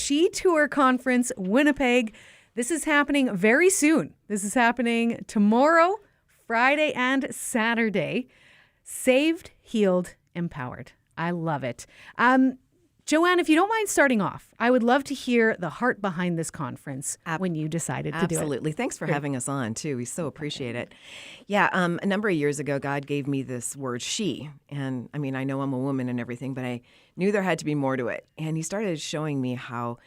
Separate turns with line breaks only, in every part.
S.H.E Tour Conference, Winnipeg. This is happening very soon. This is happening tomorrow, Friday and Saturday. Saved, healed, empowered. I love it. Joanne, if you don't mind starting off, I would love to hear the heart behind this conference when you decided to do it.
Absolutely. Thanks for having us on, too. We so appreciate it. Yeah, a number of years ago, God gave me this word, she. And I mean, I know I'm a woman and everything, but I knew there had to be more to it. And he started showing me how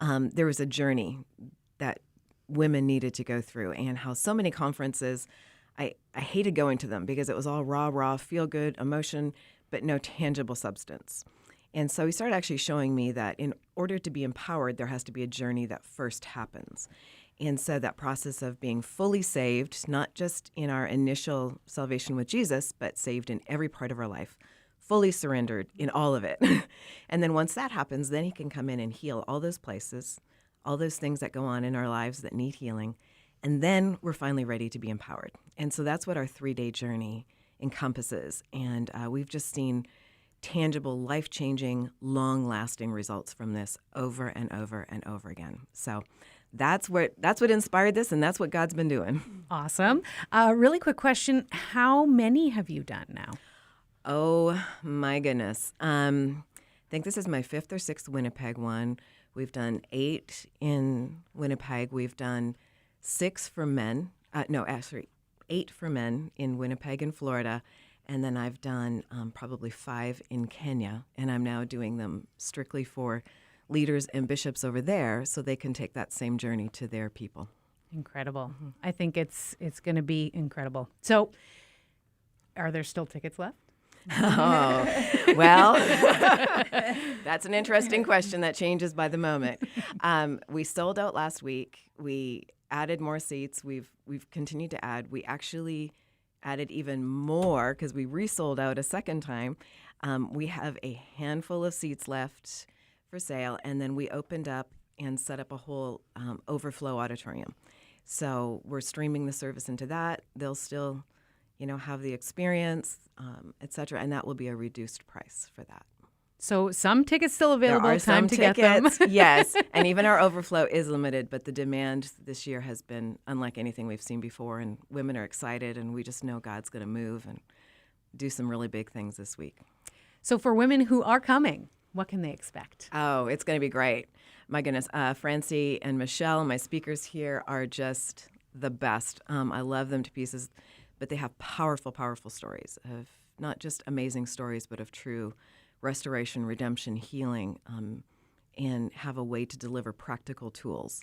there was a journey that women needed to go through, and how so many conferences, I hated going to them because it was all raw, feel-good emotion, but no tangible substance. And so he started actually showing me that in order to be empowered, there has to be a journey that first happens. And so that process of being fully saved, not just in our initial salvation with Jesus, but saved in every part of our life, fully surrendered in all of it. And then once that happens, then he can come in and heal all those places, all those things that go on in our lives that need healing. And then we're finally ready to be empowered. And so that's what our 3-day journey encompasses. And we've just seen tangible, life-changing, long-lasting results from this over and over and over again. So that's what inspired this, and that's what God's been doing.
Awesome. Really quick question. How many have you done now?
Oh, my goodness. I think this is my 5th or 6th Winnipeg one. We've done 8 in Winnipeg. We've done 6 for men. 8 for men in Winnipeg and Florida. And then I've done probably 5 in Kenya, and I'm now doing them strictly for leaders and bishops over there so they can take that same journey to their people.
Incredible. Mm-hmm. I think it's going to be incredible. So are there still tickets left?
Oh, well, that's an interesting question that changes by the moment. We sold out last week. We added more seats. We've continued to add. We actually added even more because we resold out a second time. We have a handful of seats left for sale, and then we opened up and set up a whole overflow auditorium. So we're streaming the service into that. They'll still, have the experience, et cetera, and that will be a reduced price for that.
So some tickets still available.
There are
time
some
to
tickets,
get them.
yes, and even our overflow is limited, but the demand this year has been unlike anything we've seen before, and women are excited, and we just know God's going to move and do some really big things this week.
So for women who are coming, what can they expect?
Oh, it's going to be great. My goodness, Francie and Michelle, my speakers here, are just the best. I love them to pieces, but they have powerful, powerful stories of not just amazing stories, but of true restoration, redemption, healing, and have a way to deliver practical tools.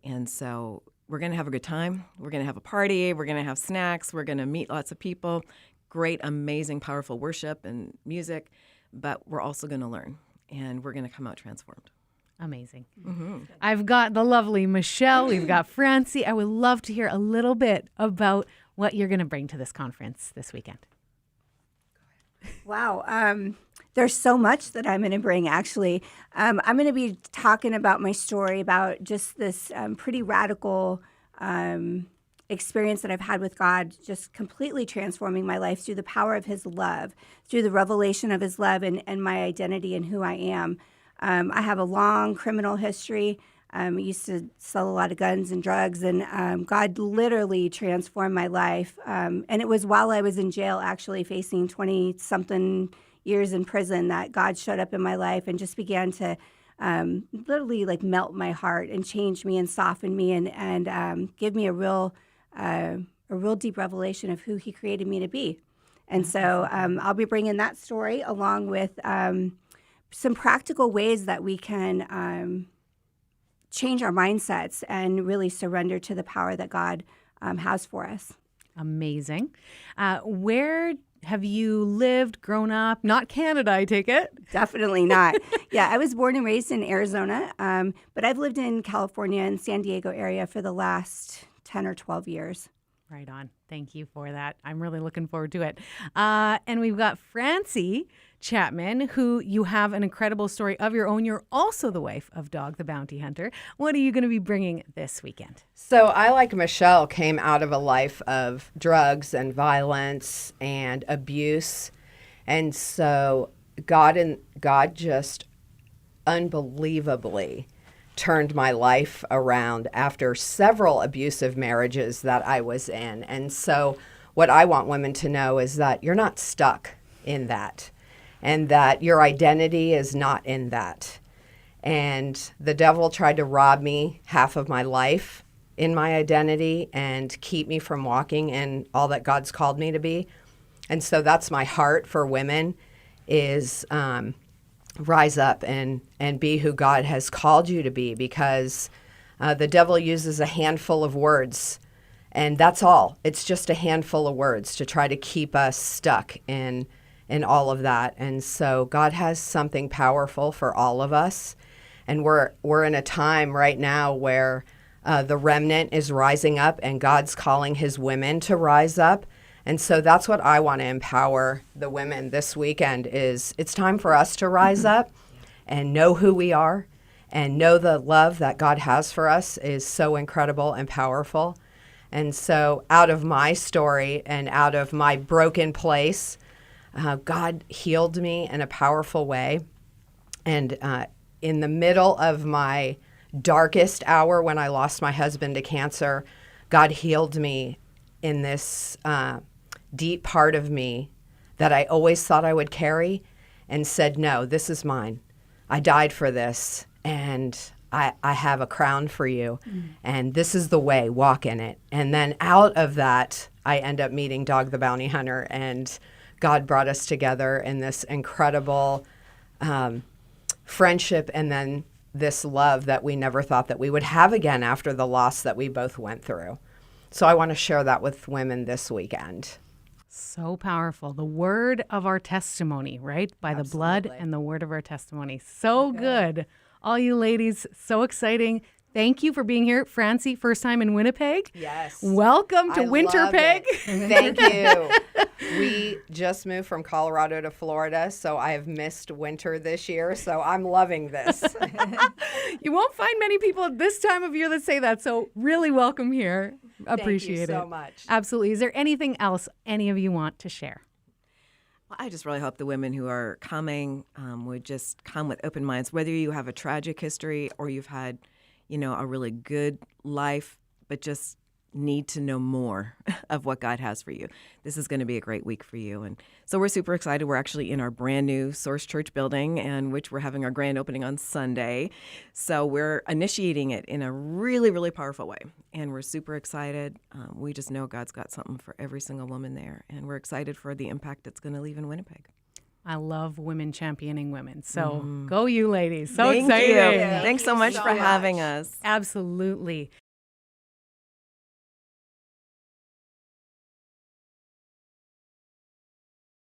And so we're going to have a good time. We're going to have a party. We're going to have snacks. We're going to meet lots of people. Great, amazing, powerful worship and music. But we're also going to learn, and we're going to come out transformed.
Amazing.
Mm-hmm.
I've got the lovely Michelle. We've got Francie. I would love to hear a little bit about what you're going to bring to this conference this weekend.
Wow. There's so much that I'm going to bring, actually. I'm going to be talking about my story, about just this pretty radical experience that I've had with God, just completely transforming my life through the power of his love, through the revelation of his love and my identity and who I am. I have a long criminal history. I used to sell a lot of guns and drugs, and God literally transformed my life. And it was while I was in jail, actually facing 20-something years in prison, that God showed up in my life and just began to literally melt my heart and change me and soften me and give me a real deep revelation of who he created me to be. And so I'll be bringing that story along with some practical ways that we can change our mindsets and really surrender to the power that God has for us.
Amazing. Where have you lived, grown up? Not Canada, I take it?
Definitely not. Yeah, I was born and raised in Arizona, but I've lived in California and San Diego area for the last 10 or 12 years.
Right on. Thank you for that. I'm really looking forward to it. And we've got Francie Chapman, who you have an incredible story of your own. You're also the wife of Dog the Bounty Hunter. What are you going to be bringing this weekend?
So I, like Michelle, came out of a life of drugs and violence and abuse. And so God just unbelievably turned my life around after several abusive marriages that I was in. And so what I want women to know is that you're not stuck in that, and that your identity is not in that. And the devil tried to rob me half of my life in my identity and keep me from walking in all that God's called me to be. And so that's my heart for women is rise up and be who God has called you to be, because the devil uses a handful of words, and that's all. It's just a handful of words to try to keep us stuck in all of that. And so God has something powerful for all of us. And we're in a time right now where the remnant is rising up, and God's calling his women to rise up. And so that's what I want to empower the women this weekend is it's time for us to rise up and know who we are and know the love that God has for us is so incredible and powerful. And so out of my story and out of my broken place, God healed me in a powerful way. And in the middle of my darkest hour when I lost my husband to cancer, God healed me in this deep part of me that I always thought I would carry, and said, no, this is mine. I died for this, and I have a crown for you, and this is the way, walk in it. And then out of that, I end up meeting Dog the Bounty Hunter, and God brought us together in this incredible friendship, and then this love that we never thought that we would have again after the loss that we both went through. So I want to share that with women this weekend.
So powerful. The word of our testimony, right? By the blood and the word of our testimony. So good. All you ladies, so exciting. Thank you for being here. Francie, first time in Winnipeg.
Yes.
Welcome to Winterpeg.
Thank you. We just moved from Colorado to Florida, so I have missed winter this year, so I'm loving this.
You won't find many people at this time of year that say that, so really welcome here. Appreciate it.
Thank you so much.
Absolutely. Is there anything else any of you want to share?
Well, I just really hope the women who are coming would just come with open minds, whether you have a tragic history or you've had, a really good life, but just need to know more of what God has for you. This is going to be a great week for you. And so we're super excited. We're actually in our brand new Source Church building, and which we're having our grand opening on Sunday. So we're initiating it in a really, really powerful way. And we're super excited. We just know God's got something for every single woman there. And we're excited for the impact it's going to leave in Winnipeg.
I love women championing women. So go you ladies. So
Thank
exciting.
you. Thanks so much for having us.
Absolutely.